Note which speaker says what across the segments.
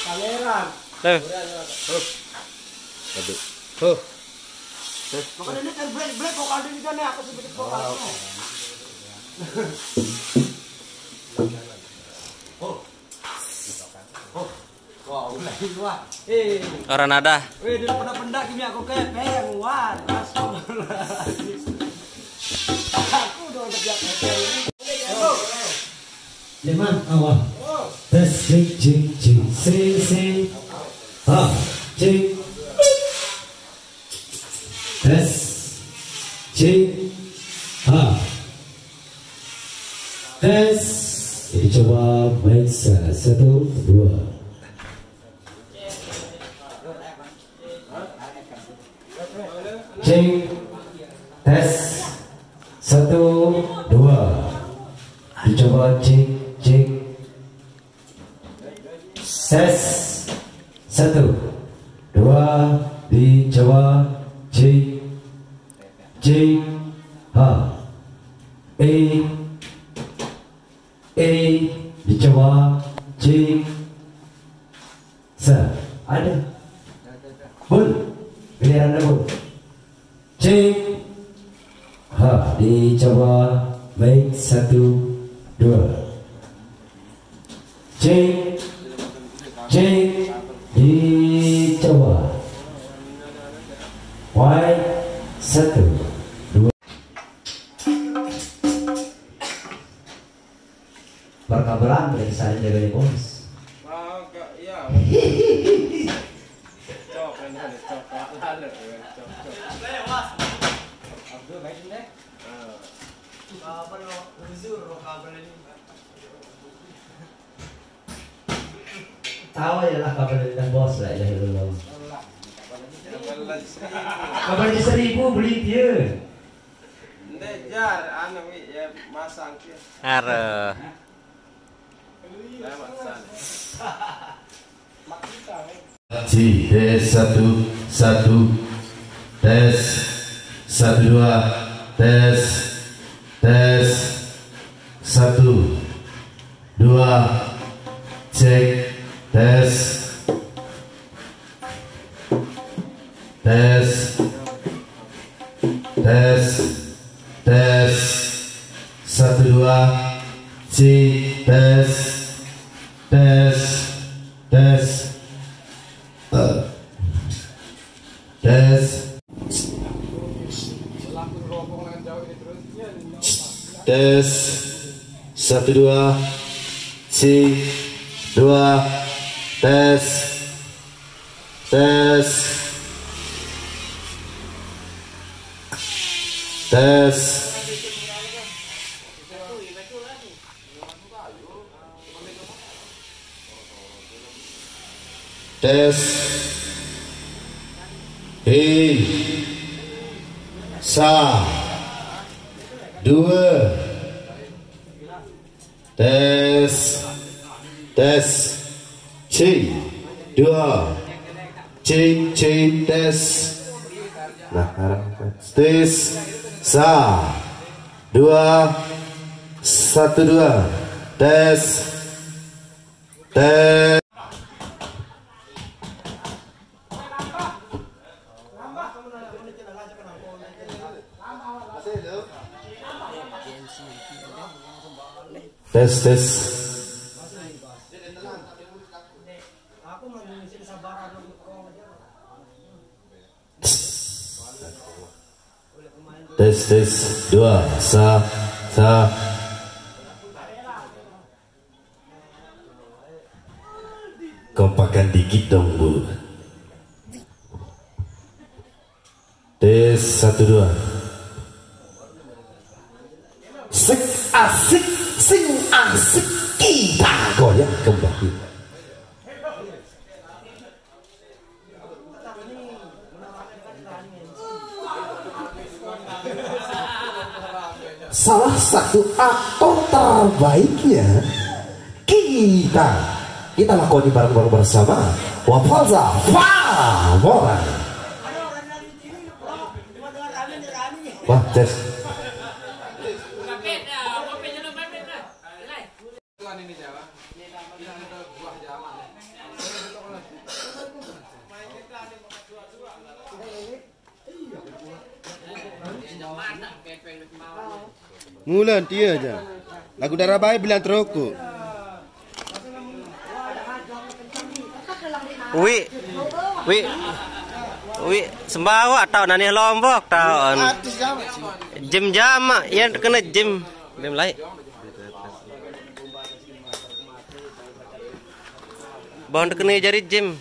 Speaker 1: Pangeran.
Speaker 2: Tuh.
Speaker 3: Aduh. Huh.
Speaker 1: Makanya ini kan black vokal ini kan ya aku sebut vokalnya. Wah, mulai wah.
Speaker 2: Orang nada.
Speaker 1: Dulu pernah pendak gini aku kepeng, wah, langsung. Aku udah kerja kepeng.
Speaker 4: Leman awal. Tes cing sing. Cing. Tes cing. Tes. Jadi coba baik 1, 2. Cek tes 1, 2 dicoba cek tes 1, 2 dicoba cek dicoba cek ada bul giliran ada bul cek dicoba baik 1, 2 cek dicoba baik 1, 2 perkabelan dari saling jaga bos.
Speaker 3: Iya.
Speaker 4: Tahu ya lah kabel dan bos lah ya dulu. Kabel di 1000 beli dia.
Speaker 3: Ndek jar anu ya masang kia.
Speaker 2: Are.
Speaker 5: Tes 1 tes 1 2 tes 1 2 cek tes 1 2 cek tes tes 1 2 cek 2 tes sa 2 tes cek 2 cek tes nah tes sa 2 1 2 tes tes 2 sa kompakan dikit dong bu. Tes 1 2 asik kita goyang kembali. Salah satu aktor terbaiknya kita lakoni bareng-bareng bersama Wafalza Favoran. Wah tes
Speaker 6: Mulan dia aja. Lagu darah baik bilang terokok.
Speaker 2: Wi sembawa atau nani Lombok tahun. Jam yang kena jam lain. Bawang kena jari jam.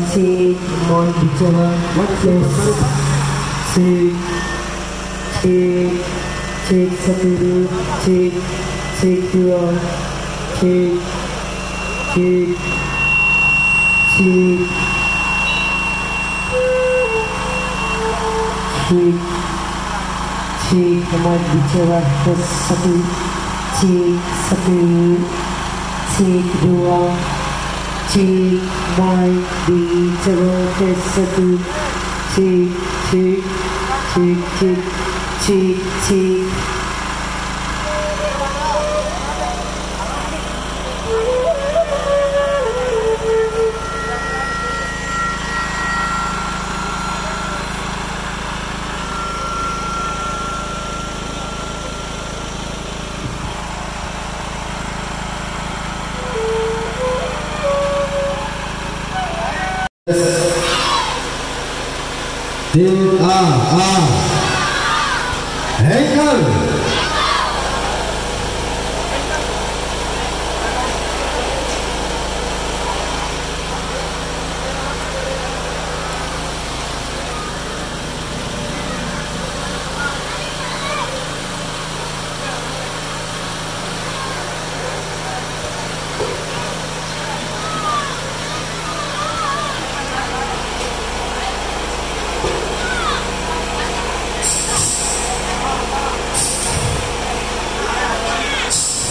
Speaker 7: Cek mohon bicara cek satu cek dua cek mohon bicara satu cek dua cek mai bicara satu cek
Speaker 5: Hengkel.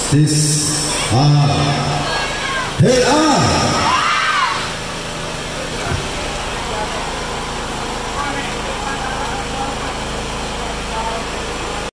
Speaker 5: This are they are